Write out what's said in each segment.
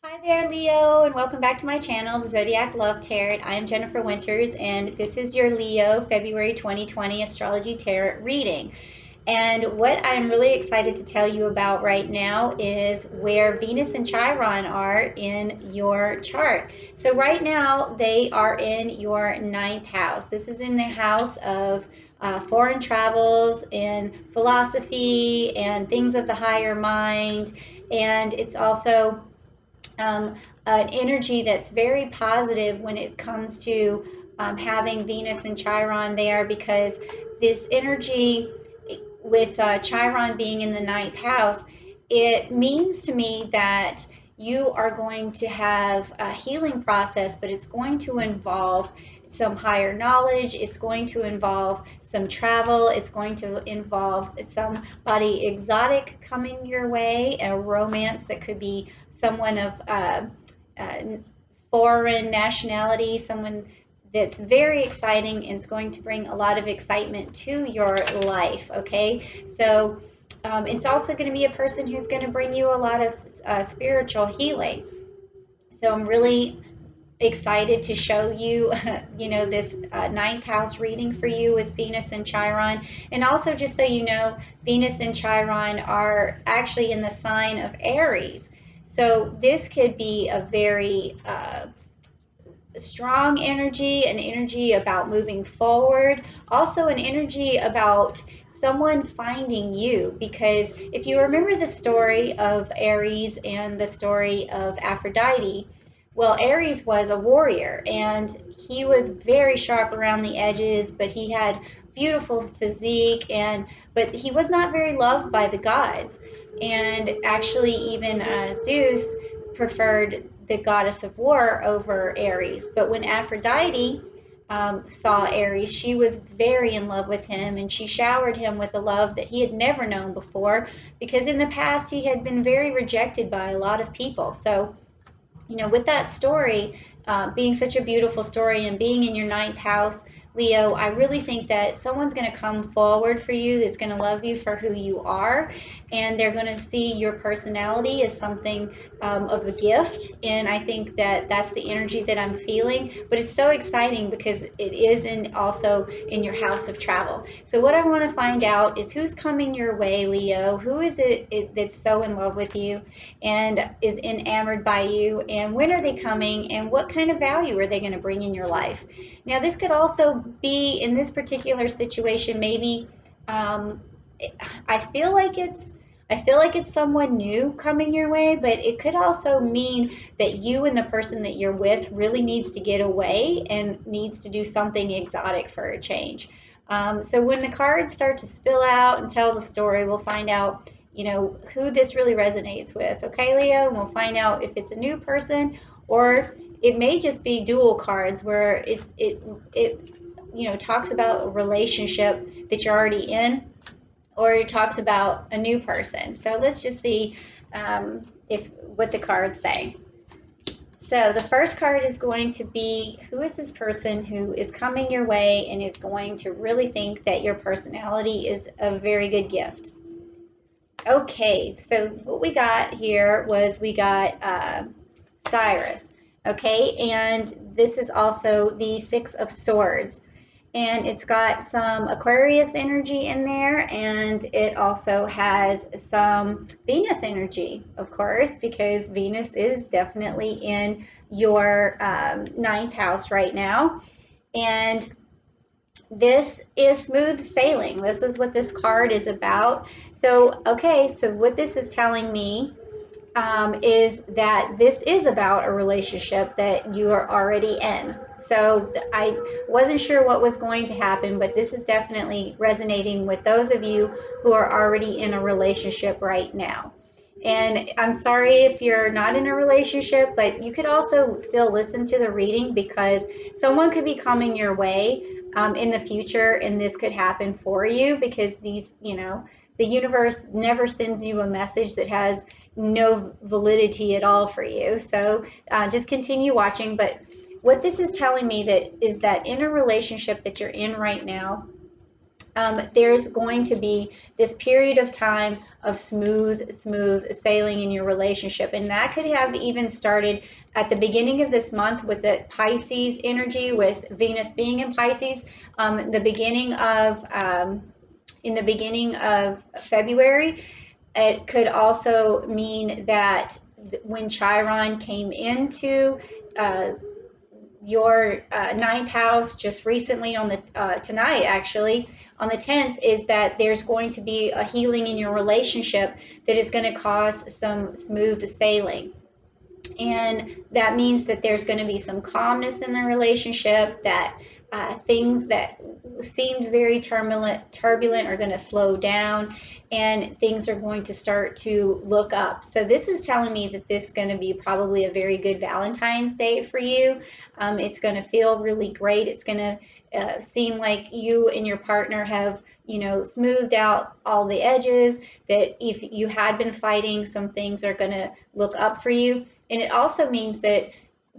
Hi there, Leo, and welcome back to my channel, the Zodiac Love Tarot. I am Jennifer Winters, and this is your Leo February 2020 Astrology Tarot reading. And what I'm really excited to tell you about right now is where Venus and Chiron are in your chart. So right now, they are in your ninth house. This is in the house of foreign travels and philosophy and things of the higher mind. And it's also an energy that's very positive when it comes to having Venus and Chiron there, because this energy with Chiron being in the ninth house, it means to me that you are going to have a healing process, but it's going to involve some higher knowledge. It's going to involve some travel. It's going to involve somebody exotic coming your way, a romance that could be someone of uh, foreign nationality, someone that's very exciting and is going to bring a lot of excitement to your life. Okay, so it's also going to be a person who's going to bring you a lot of spiritual healing. So I'm really excited to show you, this ninth house reading for you with Venus and Chiron. And also, just so you know, Venus and Chiron are actually in the sign of Aries. So this could be a very strong energy, an energy about moving forward, also an energy about someone finding you. Because if you remember the story of Aries and the story of Aphrodite, well, Aries was a warrior and he was very sharp around the edges, but he had beautiful physique, and but he was not very loved by the gods. And actually, even Zeus preferred the goddess of war over Aries. But when Aphrodite saw Aries, she was very in love with him, and she showered him with a love that he had never known before, because in the past he had been very rejected by a lot of people. So, with that story being such a beautiful story and being in your ninth house, Leo, I really think that someone's going to come forward for you that's going to love you for who you are, and they're going to see your personality as something of a gift. And I think that that's the energy that I'm feeling. But it's so exciting because it is also in your house of travel. So what I want to find out is who's coming your way, Leo. Who is it that's so in love with you and is enamored by you, and when are they coming, and what kind of value are they going to bring in your life? Now, this could also be, in this particular situation, maybe um, I feel like it's someone new coming your way, but it could also mean that you and the person that you're with really needs to get away and needs to do something exotic for a change. So when the cards start to spill out and tell the story, we'll find out, who this really resonates with. Okay, Leo, and we'll find out if it's a new person, or it may just be dual cards where it talks about a relationship that you're already in, or it talks about a new person. So let's just see if what the cards say. So the first card is going to be, who is this person who is coming your way and is going to really think that your personality is a very good gift? Okay, so what we got here was we got Cyrus. Okay, and this is also the Six of Swords. And it's got some Aquarius energy in there, and it also has some Venus energy, of course, because Venus is definitely in your ninth house right now. And this is smooth sailing. This is what this card is about. So, okay, so what this is telling me is that this is about a relationship that you are already in. So I wasn't sure what was going to happen, but this is definitely resonating with those of you who are already in a relationship right now. And I'm sorry if you're not in a relationship, but you could also still listen to the reading, because someone could be coming your way in the future, and this could happen for you, because the universe never sends you a message that has no validity at all for you. So just continue watching. But what this is telling me that is that in a relationship that you're in right now, there's going to be this period of time of smooth sailing in your relationship, and that could have even started at the beginning of this month with the Pisces energy, with Venus being in Pisces. The beginning of in the beginning of February. It could also mean that when Chiron came into your ninth house just recently on the tonight, actually on the 10th, is that there's going to be a healing in your relationship that is going to cause some smooth sailing. And that means that there's going to be some calmness in the relationship, that things that seemed very turbulent are going to slow down, and things are going to start to look up. So this is telling me that this is going to be probably a very good Valentine's Day for you. It's going to feel really great. It's going to seem like you and your partner have, smoothed out all the edges, that if you had been fighting, some things are going to look up for you. And it also means that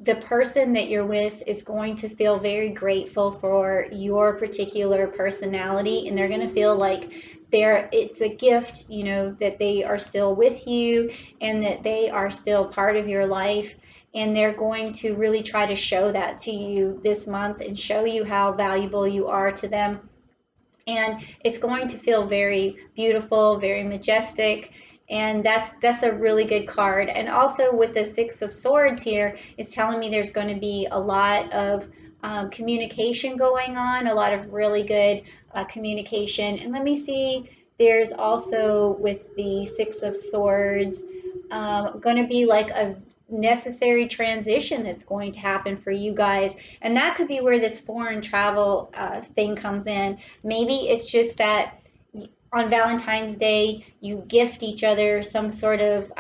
the person that you're with is going to feel very grateful for your particular personality, and they're going to feel like it's a gift, that they are still with you and that they are still part of your life. And they're going to really try to show that to you this month and show you how valuable you are to them. And it's going to feel very beautiful, very majestic, and that's a really good card. And also with the Six of Swords here, it's telling me there's going to be a lot of communication going on, a lot of really good communication. And let me see, there's also with the Six of Swords going to be like a necessary transition that's going to happen for you guys. And that could be where this foreign travel thing comes in. Maybe it's just that on Valentine's Day, you gift each other some sort of,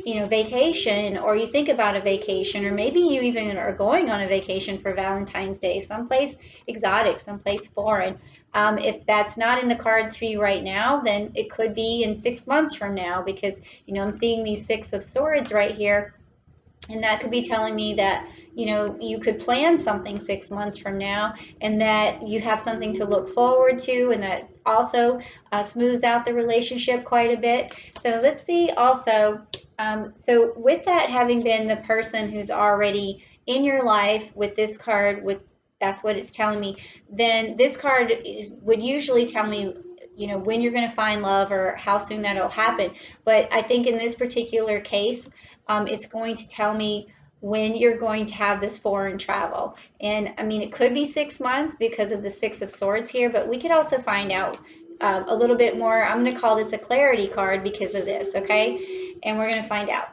vacation, or you think about a vacation, or maybe you even are going on a vacation for Valentine's Day, someplace exotic, someplace foreign. If that's not in the cards for you right now, then it could be in 6 months from now, because, I'm seeing these Six of Swords right here. And that could be telling me that, you could plan something 6 months from now, and that you have something to look forward to, and that also smooths out the relationship quite a bit. So let's see also, so with that having been the person who's already in your life with this card, that's what it's telling me, then this card would usually tell me, when you're going to find love or how soon that'll happen. But I think in this particular case, it's going to tell me when you're going to have this foreign travel. And I mean, it could be 6 months because of the Six of Swords here, but we could also find out a little bit more. I'm going to call this a clarity card because of this, okay? And we're going to find out.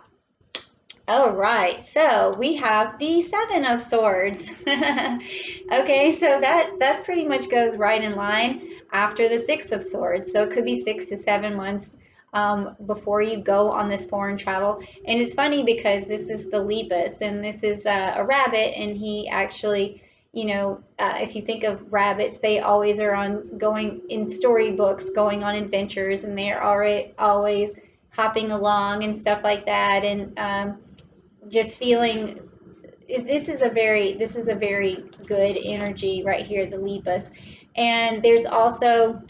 All right, so we have the Seven of Swords. Okay, so that pretty much goes right in line after the Six of Swords. So it could be 6 to 7 months before you go on this foreign travel. And it's funny because this is the Lepus, and this is a rabbit, and he actually, if you think of rabbits, they always are going in storybooks, going on adventures, and they're always hopping along and stuff like that. And just feeling, this is a very good energy right here, the Lepus. And there's also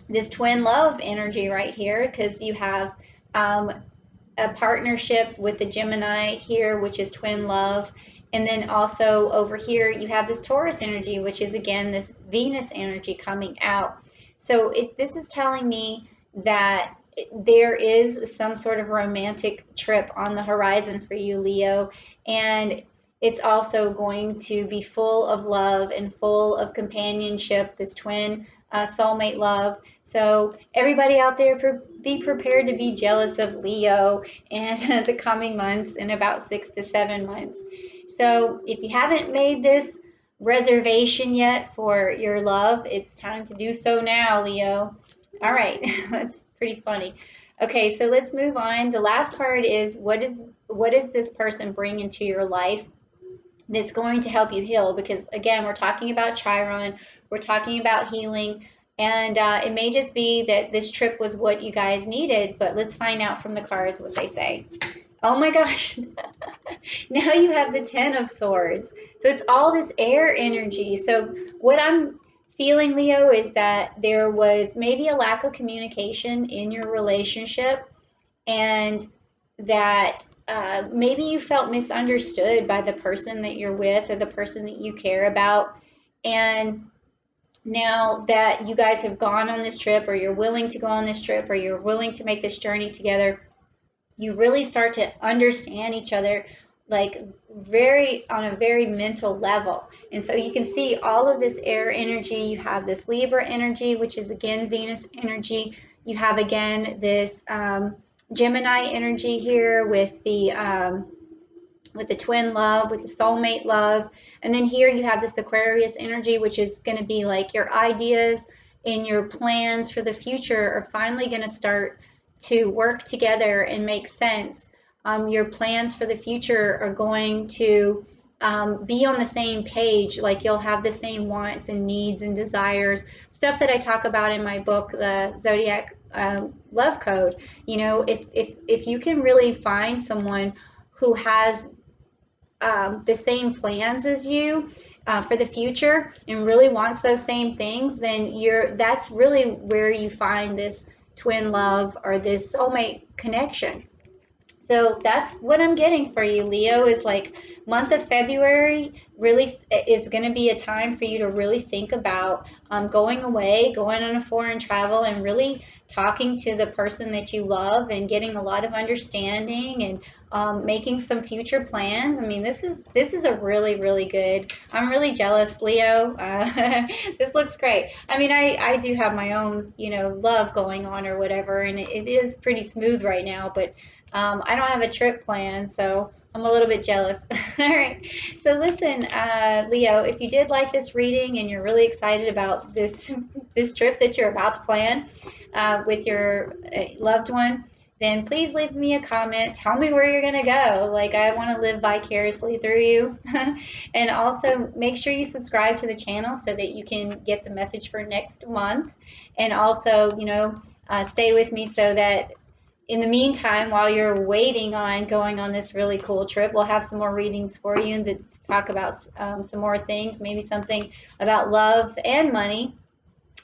this twin love energy right here, because you have a partnership with the Gemini here, which is twin love. And then also over here you have this Taurus energy, which is again this Venus energy coming out. So this is telling me that there is some sort of romantic trip on the horizon for you, Leo. And it's also going to be full of love and full of companionship, this twin soulmate love. So everybody out there, be prepared to be jealous of Leo in the coming months, in about 6 to 7 months. So if you haven't made this reservation yet for your love, it's time to do so now, Leo. All right, that's pretty funny. Okay, so let's move on. The last card is what does this person bring into your life that's going to help you heal? Because again, we're talking about Chiron, we're talking about healing, and it may just be that this trip was what you guys needed, but let's find out from the cards what they say. Oh my gosh, now you have the Ten of Swords. So it's all this air energy. So what I'm feeling, Leo, is that there was maybe a lack of communication in your relationship, and that maybe you felt misunderstood by the person that you're with or the person that you care about. And now that you guys have gone on this trip, or you're willing to go on this trip, or you're willing to make this journey together, you really start to understand each other, like very on a very mental level. And so you can see all of this air energy. You have this Libra energy, which is again Venus energy. You have again this Gemini energy here with the twin love, with the soulmate love. And then here you have this Aquarius energy, which is going to be like your ideas and your plans for the future are finally going to start to work together and make sense. Your plans for the future are going to be on the same page. Like you'll have the same wants and needs and desires, stuff that I talk about in my book, the Zodiac Love Code. You know, if you can really find someone who has the same plans as you for the future and really wants those same things, then that's really where you find this twin love or this soulmate connection. So that's what I'm getting for you, Leo, is like month of February really is going to be a time for you to really think about going away, going on a foreign travel, and really talking to the person that you love and getting a lot of understanding and making some future plans. I mean, this is a really, really good. I'm really jealous, Leo. This looks great. I mean, I do have my own, love going on or whatever, and it is pretty smooth right now, but I don't have a trip planned, so I'm a little bit jealous. All right. So listen, Leo, if you did like this reading and you're really excited about this trip that you're about to plan with your loved one, then please leave me a comment. Tell me where you're gonna go. Like, I want to live vicariously through you. And also make sure you subscribe to the channel so that you can get the message for next month. And also, stay with me so that in the meantime, while you're waiting on going on this really cool trip, we'll have some more readings for you and to talk about some more things, maybe something about love and money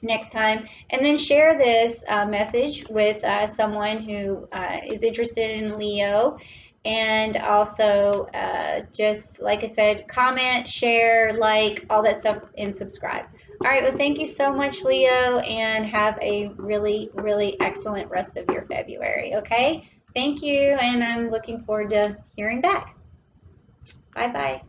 next time. And then share this message with someone who is interested in Leo. And also, just like I said, comment, share, like, all that stuff, and subscribe. All right, well, thank you so much, Leo, and have a really, really excellent rest of your February, okay? Thank you, and I'm looking forward to hearing back. Bye-bye.